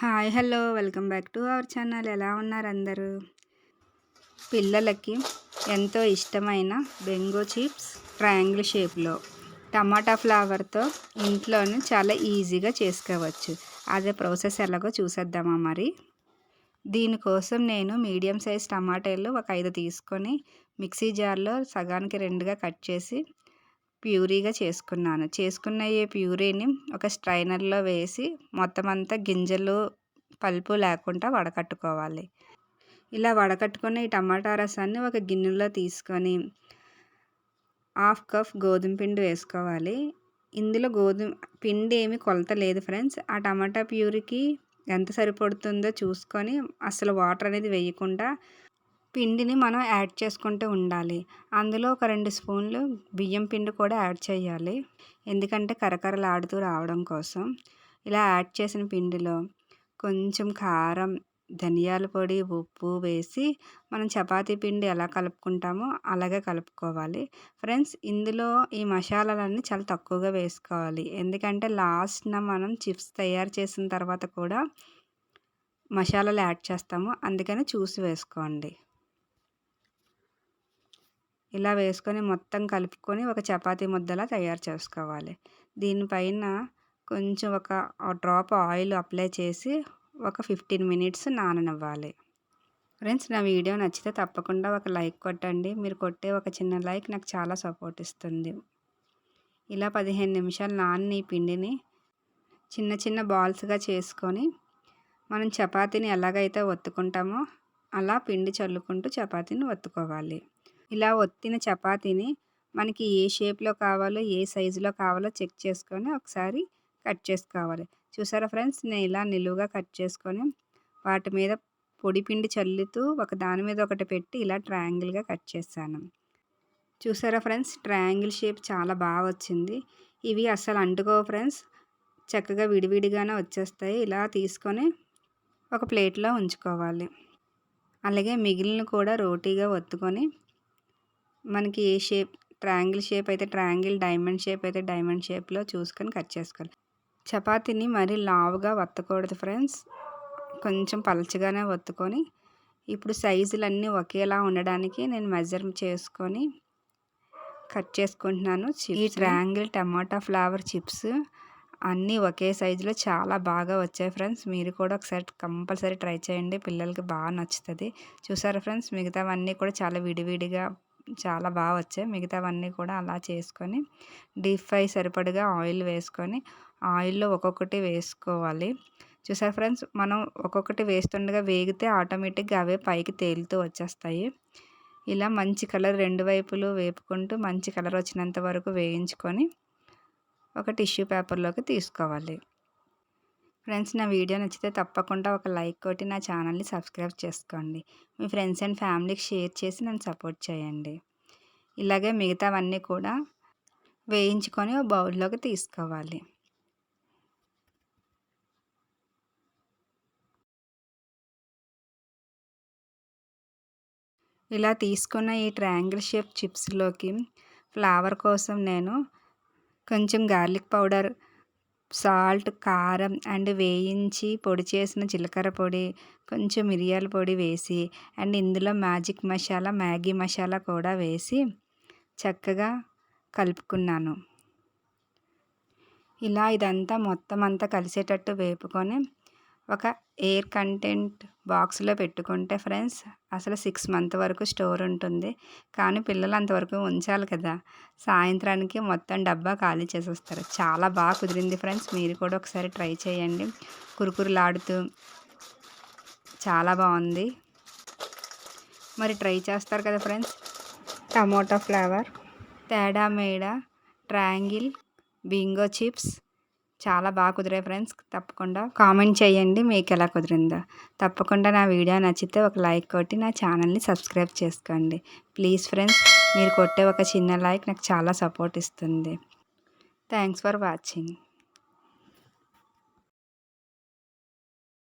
Hi hello welcome back to our channel. ఎలా ఉన్నారు అందరూ? పిల్లలకి ఎంతో ఇష్టమైన బెంగో చిప్స్ ట్రయాంగిల్ షేప్లో టమాటా ఫ్లేవర్తో ఇంట్లోనే చాలా ఈజీగా చేసుకోవచ్చు. అదే ప్రాసెస్ ఎలాగో చూసేద్దామా మరి. దీనికోసం నేను మీడియం సైజ్ టమాటాలు ఒక 5 తీసుకొని మిక్సీ జార్లో సగానికి 2గా కట్ చేసి ప్యూరీగా చేసుకున్నాను. చేసుకున్న ఈ ప్యూరీని ఒక స్ట్రైనర్లో వేసి మొత్తం అంతా గింజలు పల్పు లేకుండా వడకట్టుకోవాలి. ఇలా వడకట్టుకున్న ఈ టమాటా రసాన్ని ఒక గిన్నెలో తీసుకొని 1/2 కప్ గోధుమ పిండి వేసుకోవాలి. ఇందులో గోధుమ పిండి ఏమి కొలత లేదు ఫ్రెండ్స్. ఆ టమాటా ప్యూరీకి ఎంత సరిపడుతుందో చూసుకొని అసలు వాటర్ అనేది వేయకుండా పిండిని మనం యాడ్ చేసుకుంటూ ఉండాలి. అందులో ఒక 2 స్పూన్లు బియ్యం పిండి కూడా యాడ్ చేయాలి. ఎందుకంటే కరకరలాడుతూ రావడం కోసం. ఇలా యాడ్ చేసిన పిండిలో కొంచెం కారం, ధనియాల పొడి, ఉప్పు వేసి మనం చపాతీ పిండి ఎలా కలుపుకుంటామో అలాగే కలుపుకోవాలి. ఫ్రెండ్స్, ఇందులో ఈ మసాలాలన్నీ చాలా తక్కువగా వేసుకోవాలి. ఎందుకంటే లాస్ట్న మనం చిప్స్ తయారు చేసిన తర్వాత కూడా మసాలాలు యాడ్ చేస్తాము. అందుకని చూసి వేసుకోండి. ఇలా వేసుకొని మొత్తం కలుపుకొని ఒక చపాతీ ముద్దలా తయారు చేసుకోవాలి. దీనిపైన కొంచెం ఒక డ్రాప్ ఆయిల్ అప్లై చేసి ఒక 15 మినిట్స్ నాననివ్వాలి. ఫ్రెండ్స్, నా వీడియో నచ్చితే తప్పకుండా ఒక లైక్ కొట్టండి. మీరు కొట్టే ఒక చిన్న లైక్ నాకు చాలా సపోర్ట్ ఇస్తుంది. ఇలా 15 నిమిషాలు నానిన ఈ పిండిని చిన్న చిన్న బాల్స్గా చేసుకొని మనం చపాతీని ఎలాగైతే ఒత్తుకుంటామో అలా పిండి చల్లుకుంటూ చపాతీని ఒత్తుకోవాలి. ఇలా ఒత్తిన చపాతీని మనకి ఏ షేప్లో కావాలో ఏ సైజులో కావాలో చెక్ చేసుకొని ఒకసారి కట్ చేసుకోవాలి. చూసారా ఫ్రెండ్స్, నేను ఇలా నిలువుగా కట్ చేసుకొని వాటి మీద పొడి పిండి చల్లుతూ ఒక దాని మీద ఒకటి పెట్టి ఇలా ట్రయాంగిల్గా కట్ చేశాను. చూసారా ఫ్రెండ్స్, ట్రయాంగిల్ షేప్ చాలా బాగా వచ్చింది. ఇవి అస్సలు అంటుకోవు ఫ్రెండ్స్, చక్కగా విడివిడిగానే వచ్చేస్తాయి. ఇలా తీసుకొని ఒక ప్లేట్లో ఉంచుకోవాలి. అలాగే మిగిలిన కూడా రోటీగా ఒత్తుకొని మనకి ఏ షేప్, ట్రయాంగిల్ షేప్ అయితే ట్రయాంగిల్, డైమండ్ షేప్ అయితే డైమండ్ షేప్లో చూసుకొని కట్ చేసుకోవాలి. చపాతీని మరీ లావుగా వత్తకూడదు ఫ్రెండ్స్, కొంచెం పలచగానే ఒత్తుకొని ఇప్పుడు సైజులన్నీ ఒకేలా ఉండడానికి నేను మెజర్ చేసుకొని కట్ చేసుకుంటున్నాను. ఈ ట్రయాంగిల్ టమాటా ఫ్లేవర్ చిప్స్ అన్నీ ఒకే సైజులో చాలా బాగా వచ్చాయి ఫ్రెండ్స్. మీరు కూడా ఒకసారి కంపల్సరీ ట్రై చేయండి, పిల్లలకి బాగా నచ్చుతుంది. చూసారా ఫ్రెండ్స్, మిగతావన్నీ కూడా చాలా విడివిడిగా చాలా బాగా వచ్చాయి. మిగతావన్నీ కూడా అలా చేసుకొని డీప్ ఫ్రై సరిపడగా ఆయిల్ వేసుకొని ఆయిల్లో ఒక్కొక్కటి వేసుకోవాలి. చూసారా ఫ్రెండ్స్, మనం ఒక్కొక్కటి వేస్తుండగా వేగితే ఆటోమేటిక్గా అవే పైకి తేలుతూ వచ్చేస్తాయి. ఇలా మంచి కలర్ 2 వైపులు వేపుకుంటూ మంచి కలర్ వచ్చినంత వరకు వేయించుకొని ఒక టిష్యూ పేపర్లోకి తీసుకోవాలి. ఫ్రెండ్స్, నా వీడియో నచ్చితే తప్పకుండా ఒక లైక్ కొట్టి నా ఛానల్ని సబ్స్క్రైబ్ చేసుకోండి. మీ ఫ్రెండ్స్ అండ్ ఫ్యామిలీకి షేర్ చేసి నన్ను సపోర్ట్ చేయండి. ఇలాగే మిగతావన్నీ కూడా వేయించుకొని ఒక బౌల్లోకి తీసుకోవాలి. ఇలా తీసుకున్న ఈ ట్రయాంగిల్ షేప్ చిప్స్లోకి ఫ్లేవర్ కోసం నేను కొంచెం గార్లిక్ పౌడర్, సాల్ట్, కారం అండ్ వేయించి పొడి చేసిన జీలకర్ర పొడి, కొంచెం మిరియాల పొడి వేసి అండ్ ఇందులో మ్యాజిక్ మసాలా, మ్యాగీ మసాలా కూడా వేసి చక్కగా కలుపుకున్నాను. ఇలా ఇదంతా మొత్తం అంతా కలిసేటట్టు వేపుకొని ఒక ఎయిర్ కంటెంట్ బాక్స్లో పెట్టుకుంటే ఫ్రెండ్స్ అసలు 6 మంత్ వరకు స్టోర్ ఉంటుంది. కానీ పిల్లలు అంతవరకు ఉంచాలి కదా, సాయంత్రానికి మొత్తం డబ్బా ఖాళీ చేసేస్తారు. చాలా బాగా కుదిరింది ఫ్రెండ్స్, మీరు కూడా ఒకసారి ట్రై చేయండి. కురుకురులాడుతూ చాలా బాగుంది. మరి ట్రై చేస్తారు కదా ఫ్రెండ్స్. టమోటా ఫ్లేవర్, తేడా మేడ, ట్రయాంగిల్, బింగో చిప్స్ చాలా బాగా కుదిరాయి ఫ్రెండ్స్. తప్పకుండా కామెంట్ చేయండి మీకు ఎలా కుదిరిందో. తప్పకుండా నా వీడియో నచ్చితే ఒక లైక్ కొట్టి నా ఛానల్ని సబ్స్క్రైబ్ చేసుకోండి ప్లీజ్ ఫ్రెండ్స్. మీరు కొట్టే ఒక చిన్న లైక్ నాకు చాలా సపోర్ట్ ఇస్తుంది. Thanks for watching.